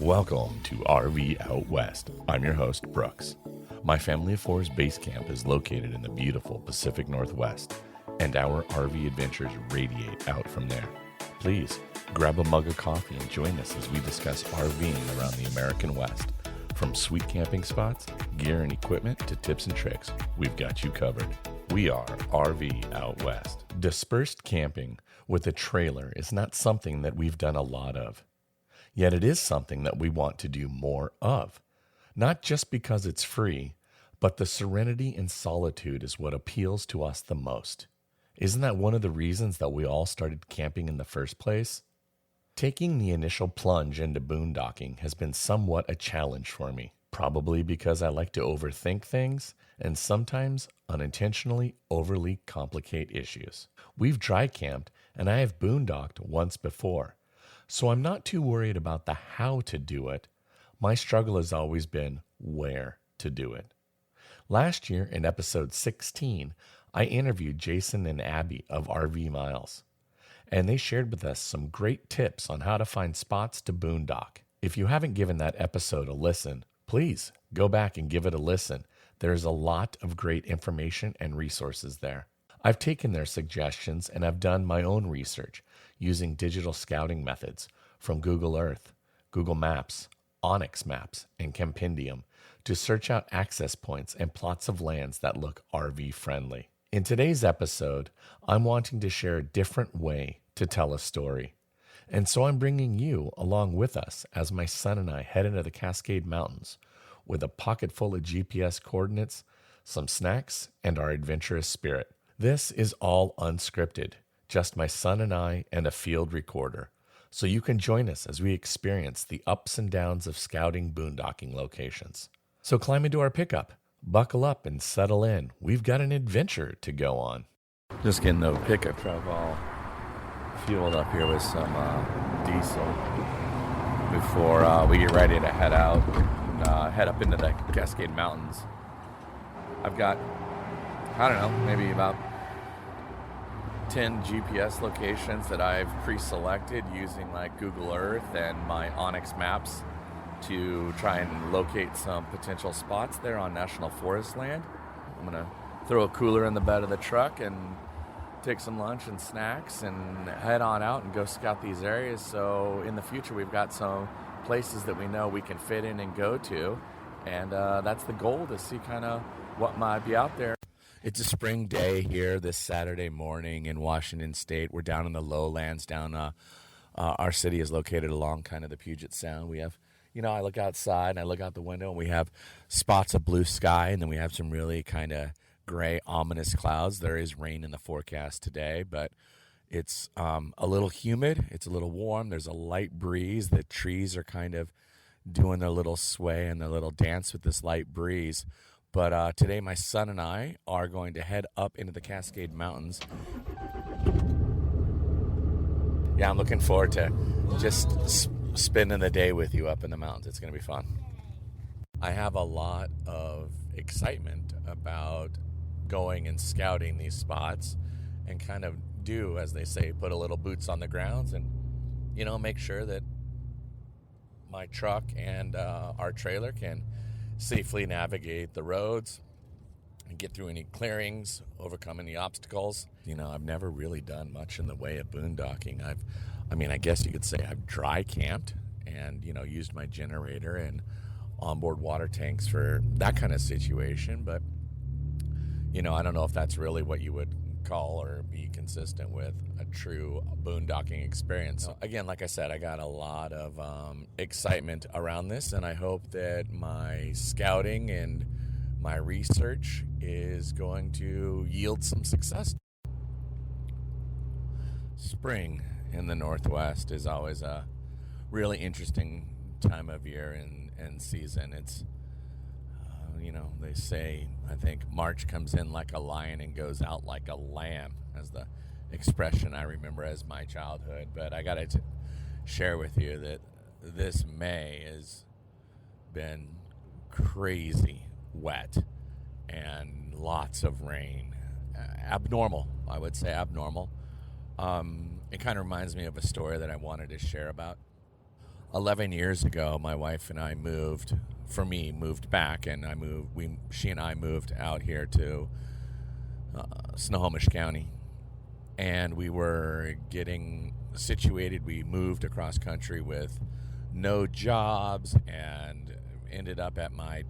Welcome to RV Out West. I'm your host, Brooks. My Family of Four's base camp is located in the beautiful Pacific Northwest, and our RV adventures radiate out from there. Please grab a mug of coffee and join us as we discuss RVing around the American West. From sweet camping spots, gear and equipment, to tips and tricks, we've got you covered. We are RV Out West. Dispersed camping with a trailer is not something that we've done a lot of. Yet it is something that we want to do more of. Not just because it's free, but the serenity and solitude is what appeals to us the most. Isn't that one of the reasons that we all started camping in the first place? Taking the initial plunge into boondocking has been somewhat a challenge for me, probably because I like to overthink things and sometimes unintentionally overly complicate issues. We've dry camped and I have boondocked once before, so I'm not too worried about the how to do it. My struggle has always been where to do it. Last year in episode 16, I interviewed Jason and Abby of RV Miles, and they shared with us some great tips on how to find spots to boondock. If you haven't given that episode a listen, please go back and give it a listen. There's a lot of great information and resources there. I've taken their suggestions and I've done my own research using digital scouting methods from Google Earth, Google Maps, Onyx Maps, and Compendium to search out access points and plots of lands that look RV friendly. In today's episode, I'm wanting to share a different way to tell a story. And so I'm bringing you along with us as my son and I head into the Cascade Mountains with a pocket full of GPS coordinates, some snacks, and our adventurous spirit. This is all unscripted, just my son and I and a field recorder. So you can join us as we experience the ups and downs of scouting boondocking locations. So climb into our pickup, buckle up, and settle in. We've got an adventure to go on. Just getting the pickup truck all fueled up here with some diesel before we get ready to head out, head up into the Cascade Mountains. I've got, I don't know, maybe about 10 GPS locations that I've pre-selected using like Google Earth and my Onyx Maps to try and locate some potential spots there on National Forest land. I'm going to throw a cooler in the bed of the truck and take some lunch and snacks and head on out and go scout these areas. So in the future, we've got some places that we know we can fit in and go to. And that's the goal, to see kind of what might be out there. It's a spring day here this Saturday morning in Washington State. We're down in the lowlands. Our city is located along kind of the Puget Sound. We have, I look outside and I look out the window and we have spots of blue sky, and then we have some really kind of gray, ominous clouds. There is rain in the forecast today, but it's a little humid. It's a little warm. There's a light breeze. The trees are kind of doing their little sway and their little dance with this light breeze. But today my son and I are going to head up into the Cascade Mountains. Yeah, I'm looking forward to just spending the day with you up in the mountains. It's going to be fun. I have a lot of excitement about going and scouting these spots and kind of do, as they say, put a little boots on the grounds and, make sure that my truck and our trailer can safely navigate the roads and get through any clearings, overcome any obstacles. I've never really done much in the way of boondocking. I guess you could say I've dry camped and, used my generator and onboard water tanks for that kind of situation. But, I don't know if that's really what you would call or be consistent with a true boondocking experience. So again, like I said, I got a lot of excitement around this, and I hope that my scouting and my research is going to yield some success. Spring in the Northwest is always a really interesting time of year and season. It's they say, I think, March comes in like a lion and goes out like a lamb, as the expression I remember as my childhood. But I got to share with you that this May has been crazy wet and lots of rain. Abnormal, I would say abnormal. It kind of reminds me of a story that I wanted to share about. 11 years ago, my wife and I moved back, and she and I moved out here to Snohomish County, and we were getting situated. We moved across country with no jobs and ended up at my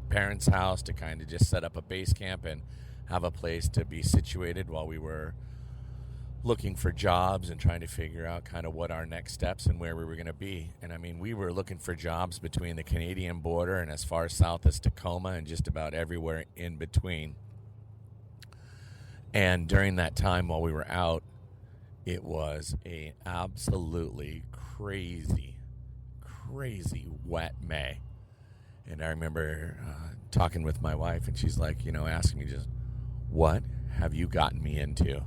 parents' house to kind of just set up a base camp and have a place to be situated while we were looking for jobs and trying to figure out kind of what our next steps and where we were going to be. And I mean, we were looking for jobs between the Canadian border and as far south as Tacoma and just about everywhere in between. And during that time while we were out, it was a absolutely crazy wet May. And I remember talking with my wife, and she's like, asking me just, what have you gotten me into?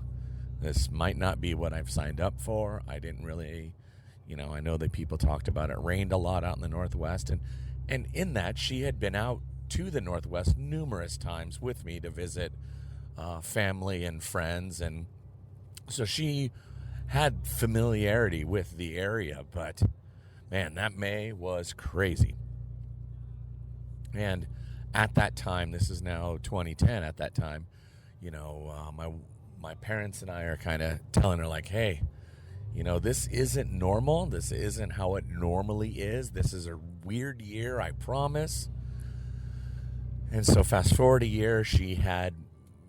This might not be what I've signed up for. I didn't really, I know that people talked about it rained a lot out in the Northwest. And in that, she had been out to the Northwest numerous times with me to visit family and friends. And so she had familiarity with the area. But, man, that May was crazy. And at that time, this is now 2010, at that time, my parents and I are kind of telling her, like, hey, this isn't normal. This isn't how it normally is. This is a weird year, I promise. And so fast forward a year, she had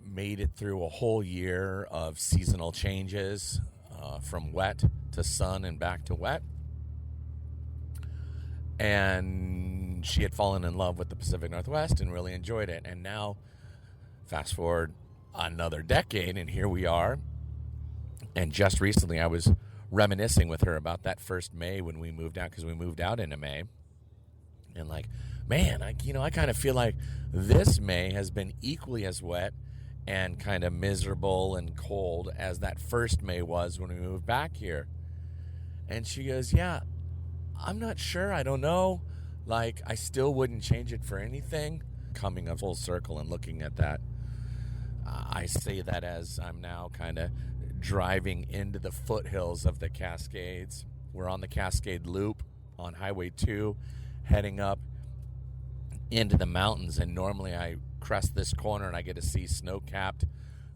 made it through a whole year of seasonal changes, from wet to sun and back to wet. And she had fallen in love with the Pacific Northwest and really enjoyed it. And now, fast forward another decade, and here we are. And just recently, I was reminiscing with her about that first May when we moved out, because we moved out into May. And like, man, I kind of feel like this May has been equally as wet and kind of miserable and cold as that first May was when we moved back here. And she goes, yeah, I'm not sure. I don't know. Like, I still wouldn't change it for anything. Coming a full circle and looking at that, I say that as I'm now kind of driving into the foothills of the Cascades. We're on the Cascade Loop on Highway 2, heading up into the mountains. And normally I crest this corner and I get to see snow-capped,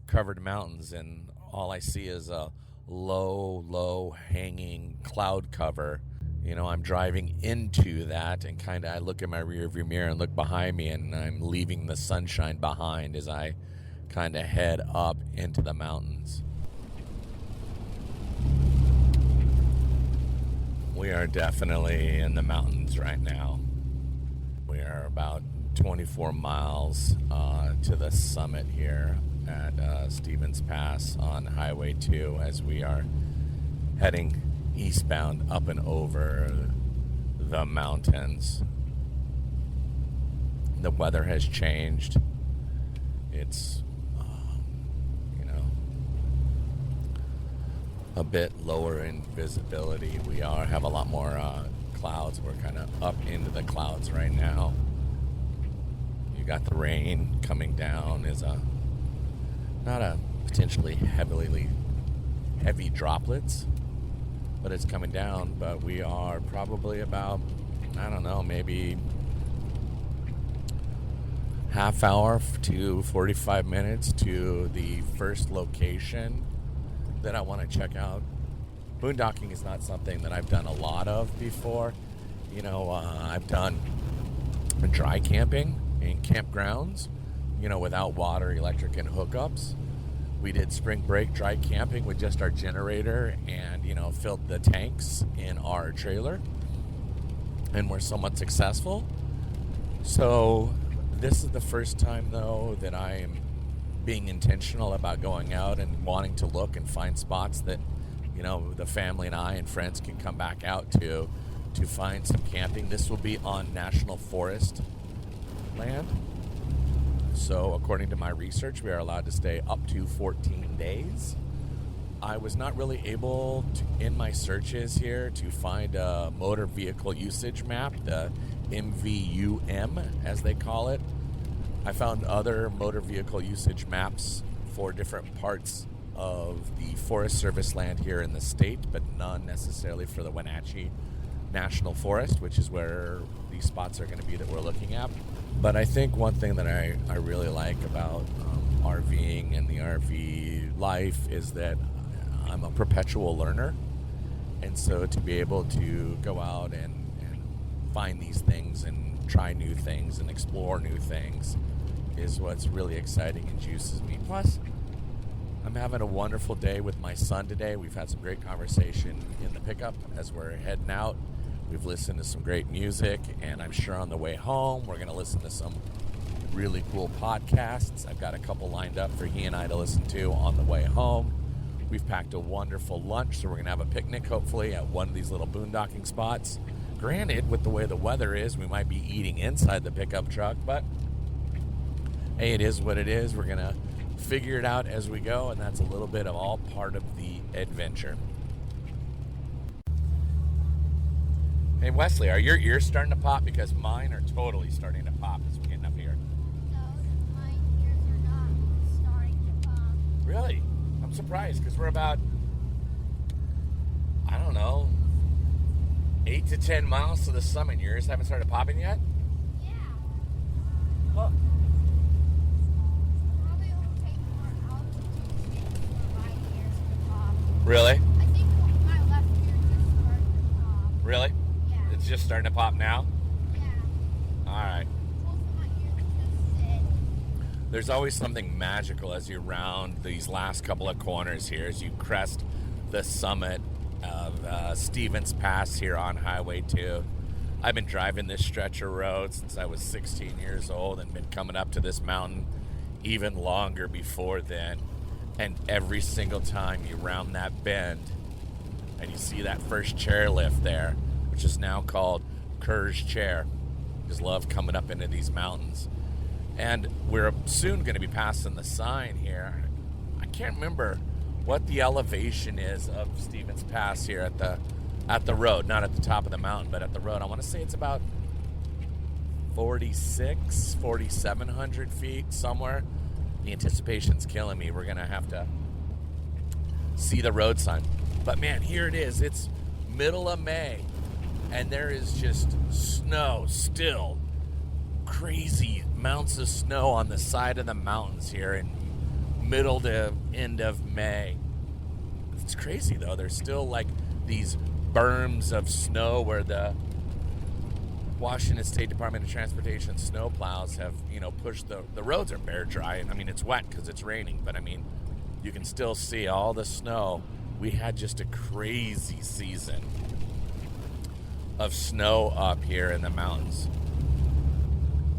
covered mountains. And all I see is a low hanging cloud cover. I'm driving into that, and kind of I look in my rearview mirror and look behind me, and I'm leaving the sunshine behind as I kind of head up into the mountains. We are definitely in the mountains right now. We are about 24 miles to the summit here at Stevens Pass on Highway 2 as we are heading eastbound up and over the mountains. The weather has changed. It's a bit lower in visibility. We have a lot more clouds. We're kind of up into the clouds right now. You got the rain coming down. Is not a potentially heavy droplets, but it's coming down. But we are probably about, I don't know, maybe half hour to 45 minutes to the first location that I want to check out. Boondocking is not something that I've done a lot of before. I've done dry camping in campgrounds, without water, electric, and hookups. We did spring break dry camping with just our generator and, filled the tanks in our trailer. And we're somewhat successful. So this is the first time, though, that I am being intentional about going out and wanting to look and find spots that, the family and I and friends can come back out to find some camping. This will be on National Forest land. So according to my research, we are allowed to stay up to 14 days. I was not really able to, in my searches here, to find a motor vehicle usage map, the MVUM as they call it. I found other motor vehicle usage maps for different parts of the Forest Service land here in the state, but none necessarily for the Wenatchee National Forest, which is where these spots are going to be that we're looking at. But I think one thing that I really like about RVing and the RV life is that I'm a perpetual learner. And so to be able to go out and find these things and try new things and explore new things is what's really exciting and juices me. Plus, I'm having a wonderful day with my son today. We've had some great conversation in the pickup as we're heading out. We've listened to some great music, and I'm sure on the way home we're going to listen to some really cool podcasts. I've got a couple lined up for he and I to listen to on the way home. We've packed a wonderful lunch, so we're going to have a picnic, hopefully, at one of these little boondocking spots. Granted, with the way the weather is, we might be eating inside the pickup truck, but hey, it is what it is. We're going to figure it out as we go, and that's a little bit of all part of the adventure. Hey, Wesley, are your ears starting to pop? Because mine are totally starting to pop as we're getting up here. No, my ears are not starting to pop. Really? I'm surprised because we're about, I don't know, 8 to 10 miles to the summit. Your ears haven't started popping yet? Yeah. Huh. Probably will take more altitude for my ears to pop. Really? I think my left ear just started to pop. Really? Yeah. It's just starting to pop now? Yeah. All right. Both of my ears just sit. There's always something magical as you round these last couple of corners here, as you crest the summit of Stevens Pass here on Highway 2. I've been driving this stretch of road since I was 16 years old and been coming up to this mountain even longer before then. And every single time you round that bend and you see that first chairlift there, which is now called Kerr's Chair, just love coming up into these mountains. And we're soon going to be passing the sign here. I can't remember what the elevation is of Stevens Pass here at the road, not at the top of the mountain, but at the road. I want to say it's about 4,700 feet somewhere. The anticipation's killing me. We're going to have to see the road sign. But man, here it is. It's middle of May, and there is just snow still. Crazy amounts of snow on the side of the mountains here in middle to end of May. It's crazy though. There's still like these berms of snow where the Washington State Department of Transportation snow plows have, pushed the roads are bare dry. And I mean, it's wet because it's raining, but I mean, you can still see all the snow. We had just a crazy season of snow up here in the mountains.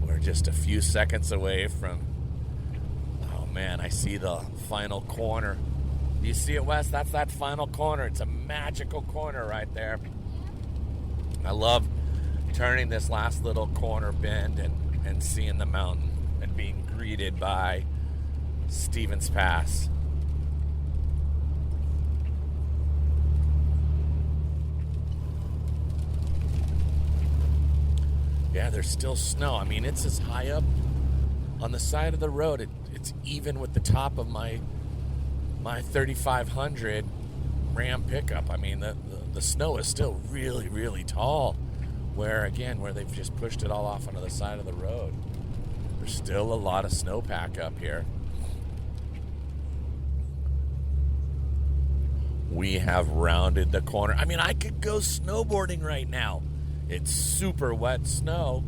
We're just a few seconds away from, oh man, I see the final corner. Do you see it, Wes? That's that final corner. It's a magical corner right there. I love turning this last little corner bend and seeing the mountain and being greeted by Stevens Pass. Yeah, there's still snow. I mean, it's as high up on the side of the road. It's even with the top of my 3500 Ram pickup. I mean, the snow is still really, really tall. Where they've just pushed it all off onto the side of the road. There's still a lot of snowpack up here. We have rounded the corner. I mean, I could go snowboarding right now. It's super wet snow.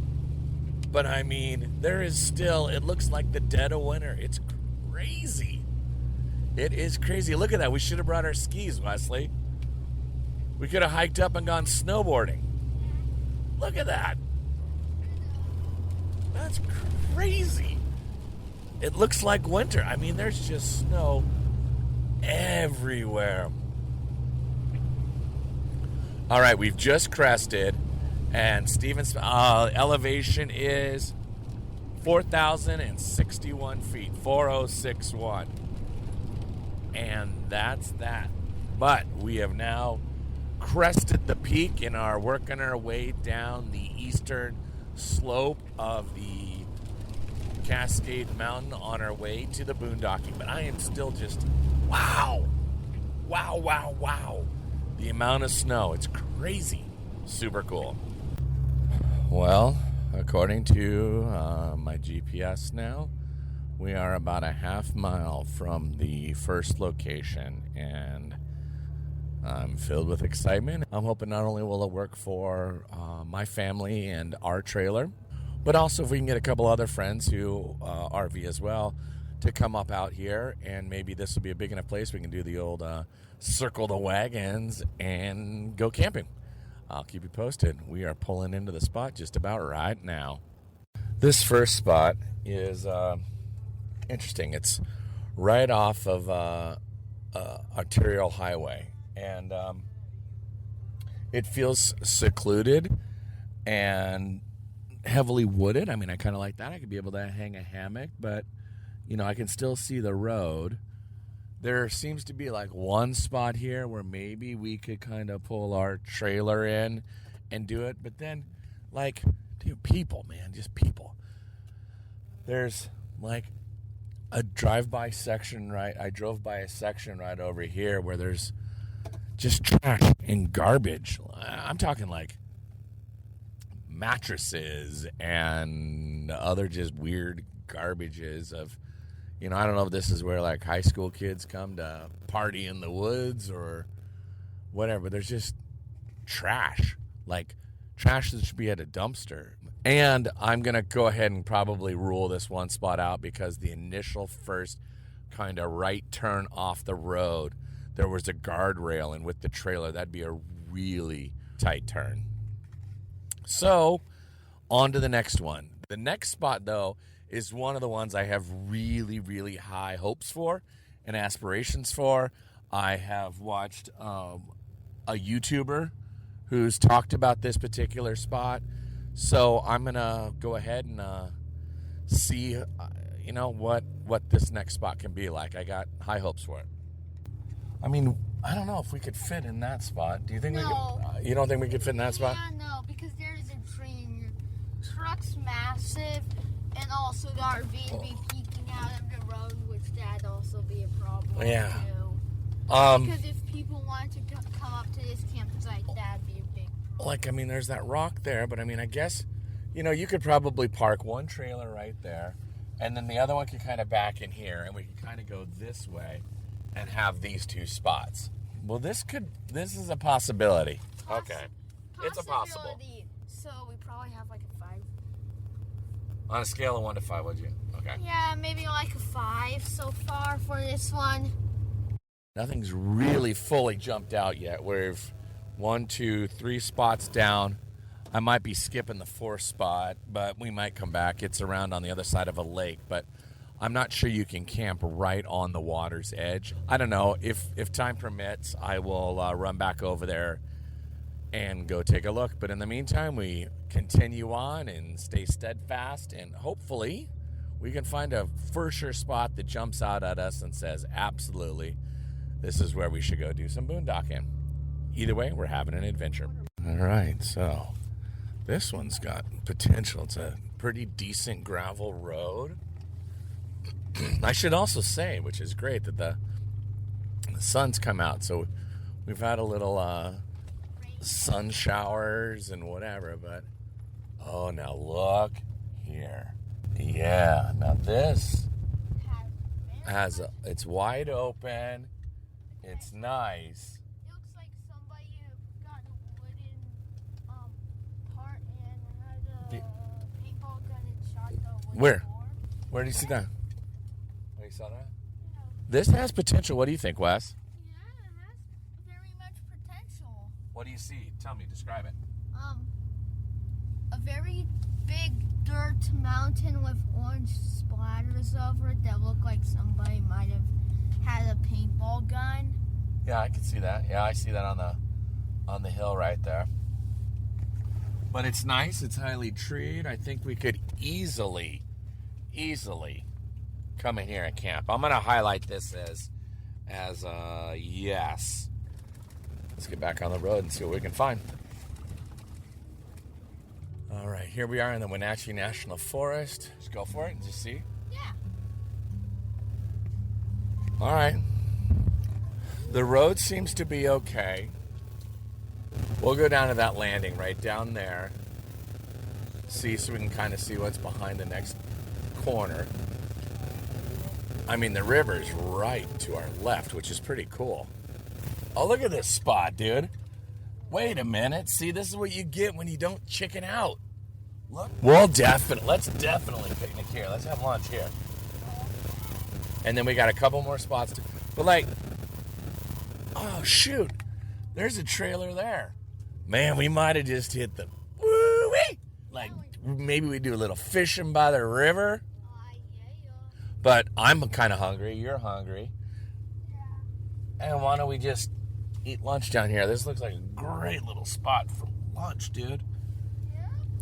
But I mean, there is still, it looks like the dead of winter. It's crazy. It is crazy. Look at that. We should have brought our skis, Wesley. We could have hiked up and gone snowboarding. Look at that. That's crazy. It looks like winter. I mean, there's just snow everywhere. All right, we've just crested, and Stevens elevation is 4,061 feet, 4061. And that's that. But we have now crested the peak and are working our way down the eastern slope of the Cascade Mountain on our way to the boondocking. But I am still just, wow. The amount of snow, it's crazy. Super cool. Well, according to my GPS now, we are about a half mile from the first location, and I'm filled with excitement. I'm hoping not only will it work for my family and our trailer, but also if we can get a couple other friends who RV as well to come up out here, and maybe this will be a big enough place we can do the old circle the wagons and go camping. I'll keep you posted. We are pulling into the spot just about right now. This first spot is interesting. It's right off of arterial highway, and it feels secluded and heavily wooded. I mean, I kind of like that. I could be able to hang a hammock, but you know, I can still see the road. There seems to be like one spot here where maybe we could kind of pull our trailer in and do it, but then like, dude, people, man, just people. There's like a drive-by section, right? I drove by a section right over here where there's just trash and garbage. I'm talking like mattresses and other just weird garbages of, you know, I don't know if this is where like high school kids come to party in the woods or whatever. There's just trash, like trash that should be at a dumpster. And I'm going to go ahead and probably rule this one spot out because the initial first kind of right turn off the road, there was a guardrail, and with the trailer, that'd be a really tight turn. So, on to the next one. The next spot, though, is one of the ones I have really, really high hopes for and aspirations for. I have watched a YouTuber who's talked about this particular spot. So I'm going to go ahead and see, you know, what this next spot can be like. I got high hopes for it. I mean, I don't know if we could fit in that spot. Do you think we could? You don't think we could fit in that spot? Yeah, no, because there's a tree and your truck's massive, and also the RV would be peeking out of the road, which that'd also be a problem. Yeah. Too. Because if people wanted to come up to this campsite, that'd be a big problem. Like, I mean, there's that rock there, but I mean, I guess, you know, you could probably park one trailer right there, and then the other one could kind of back in here, and we could kind of go this way and have these two spots. Well, this is a possibility. Okay. It's a possible. So we probably have like a 5. On a scale of 1 to 5, would you? Okay. Yeah, maybe like a 5 so far for this one. Nothing's really fully jumped out yet. We've 1, 2, 3 spots down. I might be skipping the 4th spot, but we might come back. It's around on the other side of a lake, but I'm not sure you can camp right on the water's edge. I don't know. If time permits, I will run back over there and go take a look. But in the meantime, we continue on and stay steadfast, and hopefully we can find a for sure spot that jumps out at us and says, absolutely, this is where we should go do some boondocking. Either way, we're having an adventure. All right, so this one's got potential. It's a pretty decent gravel road. I should also say, which is great, that the sun's come out. So we've had a little sun showers and whatever, but oh, now look here. Yeah, now this it's wide open. It's nice. It looks like somebody got a wooden part and had a paintball gun and shot the wooden Where? door. Where do you see that? Oh, you saw that? Yeah. This has potential. What do you think, Wes? Yeah, it has very much potential. What do you see? Tell me. Describe it. A very big dirt mountain with orange splatters over it that look like somebody might have had a paintball gun. Yeah, I can see that. Yeah, I see that on the hill right there. But it's nice. It's highly treed. I think we could easily come in here and camp. I'm going to highlight this as yes. Let's get back on the road and see what we can find. All right, here we are in the Wenatchee National Forest. Just go for it and just see. Yeah. All right. The road seems to be okay. We'll go down to that landing right down there. See, so we can kind of see what's behind the next corner. I mean, the river's right to our left, which is pretty cool. Oh, look at this spot, dude. Wait a minute. See, this is what you get when you don't chicken out. Look. Let's definitely picnic here. Let's have lunch here. And then we got a couple more spots. But like, oh, shoot. There's a trailer there. Man, we might have just hit the woo-wee. Like, maybe we do a little fishing by the river. But I'm kind of hungry. You're hungry. And why don't we just eat lunch down here? This looks like a great little spot for lunch, dude.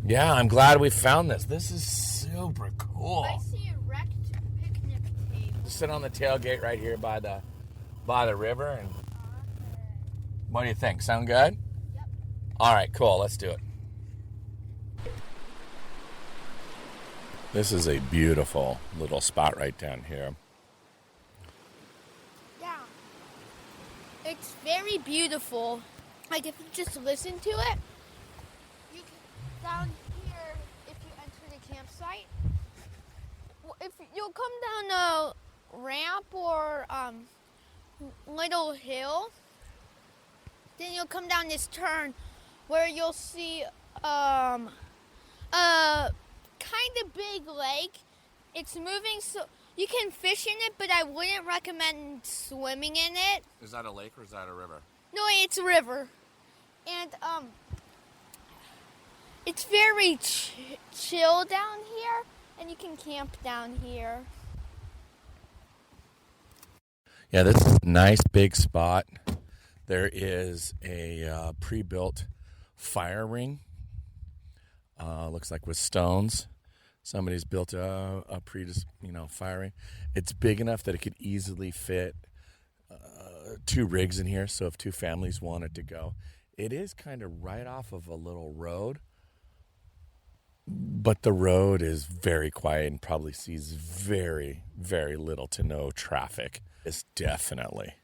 Yeah, I'm glad we found this. This is super cool. I see a wrecked picnic table. Just sit on the tailgate right here by the river. And what do you think? Sound good? Yep. All right, cool. Let's do it. This is a beautiful little spot right down here. Yeah. It's very beautiful. Like, if you just listen to it, you can, down here, if you enter the campsite, if you'll come down a ramp or little hill, then you'll come down this turn where you'll see a kind of big lake. It's moving, so you can fish in it, but I wouldn't recommend swimming in it. Is that a lake or is that a river? No, it's a river. And it's very chill down here, and you can camp down here. Yeah, this is a nice big spot. There is a pre-built fire ring. Looks like with stones. Somebody's built a fire ring. It's big enough that it could easily fit 2 rigs in here. So if 2 families wanted to go, it is kind of right off of a little road. But the road is very quiet and probably sees very, very little to no traffic. This definitely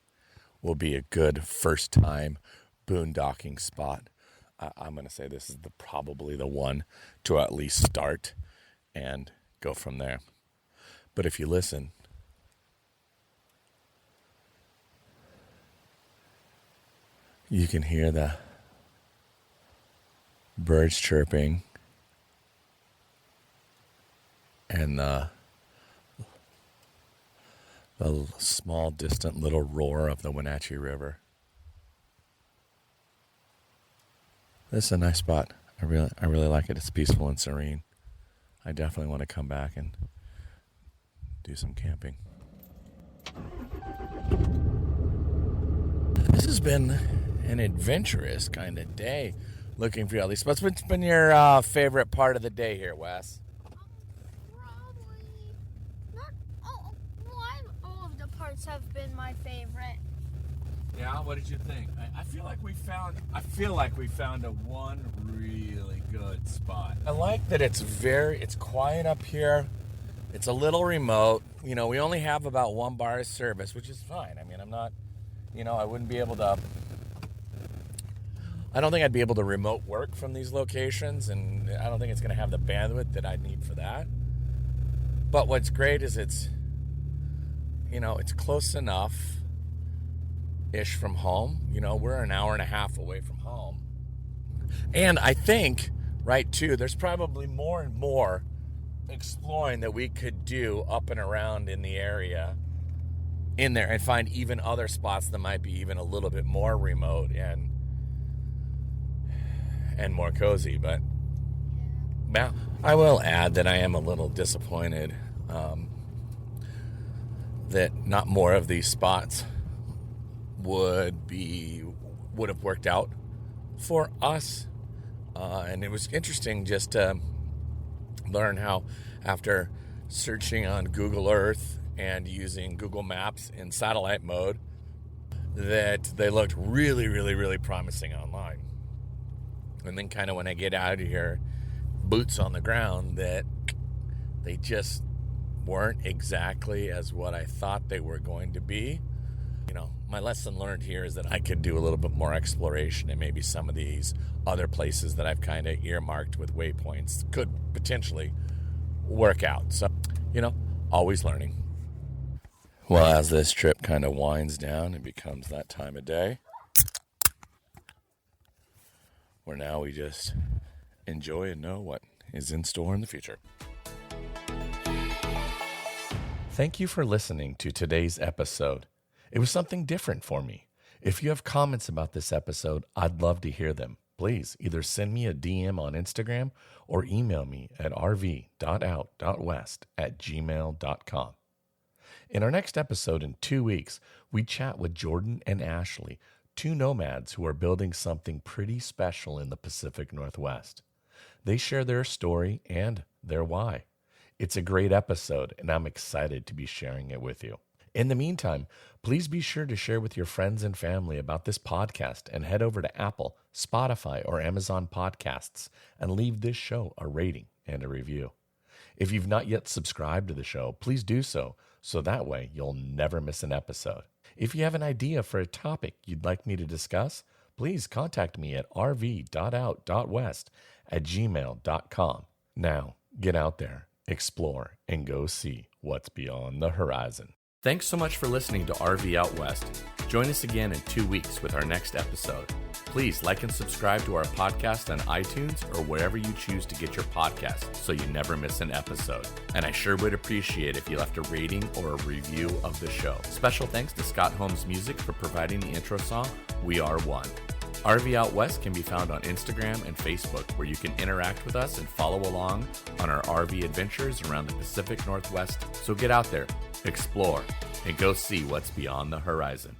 will be a good first-time boondocking spot. I'm going to say this is probably the one to at least start and go from there. But if you listen, you can hear the birds chirping and the small, distant little roar of the Wenatchee River. This is a nice spot. I really like it. It's peaceful and serene. I definitely want to come back and do some camping. This has been an adventurous kind of day looking for all these spots. What's been your favorite part of the day here, Wes? Probably not all of the parts have been my favorite. Yeah, what did you think? I feel like we found a one really good spot. I like that it's quiet up here. It's a little remote. You know, we only have about 1 bar of service, which is fine. I mean, I'm not, I wouldn't be able to. I don't think I'd be able to remote work from these locations, and I don't think it's going to have the bandwidth that I need for that. But what's great is it's close enough ish from home. We're an hour and a half away from home. And I think, right, too, there's probably more and more exploring that we could do up and around in the area in there and find even other spots that might be even a little bit more remote and more cozy. But now I will add that I am a little disappointed that not more of these spots would have worked out for us. And it was interesting just to learn how, after searching on Google Earth and using Google Maps in satellite mode, that they looked really, really, really promising online. And then kind of when I get out of here, boots on the ground, that they just weren't exactly as what I thought they were going to be. my lesson learned here is that I could do a little bit more exploration, and maybe some of these other places that I've kind of earmarked with waypoints could potentially work out. So, always learning. Well, as this trip kind of winds down, it becomes that time of day where now we just enjoy and know what is in store in the future. Thank you for listening to today's episode. It was something different for me. If you have comments about this episode, I'd love to hear them. Please either send me a DM on Instagram or email me at rv.out.west@gmail.com. In our next episode in 2 weeks, we chat with Jordan and Ashley, two nomads who are building something pretty special in the Pacific Northwest. They share their story and their why. It's a great episode, and I'm excited to be sharing it with you. In the meantime, please be sure to share with your friends and family about this podcast and head over to Apple, Spotify, or Amazon Podcasts and leave this show a rating and a review. If you've not yet subscribed to the show, please do so that way you'll never miss an episode. If you have an idea for a topic you'd like me to discuss, please contact me at rv.out.west@gmail.com. Now, get out there, explore, and go see what's beyond the horizon. Thanks so much for listening to RV Out West. Join us again in 2 weeks with our next episode. Please like and subscribe to our podcast on iTunes or wherever you choose to get your podcasts so you never miss an episode. And I sure would appreciate if you left a rating or a review of the show. Special thanks to Scott Holmes Music for providing the intro song, We Are One. RV Out West can be found on Instagram and Facebook, where you can interact with us and follow along on our RV adventures around the Pacific Northwest. So get out there, explore, and go see what's beyond the horizon.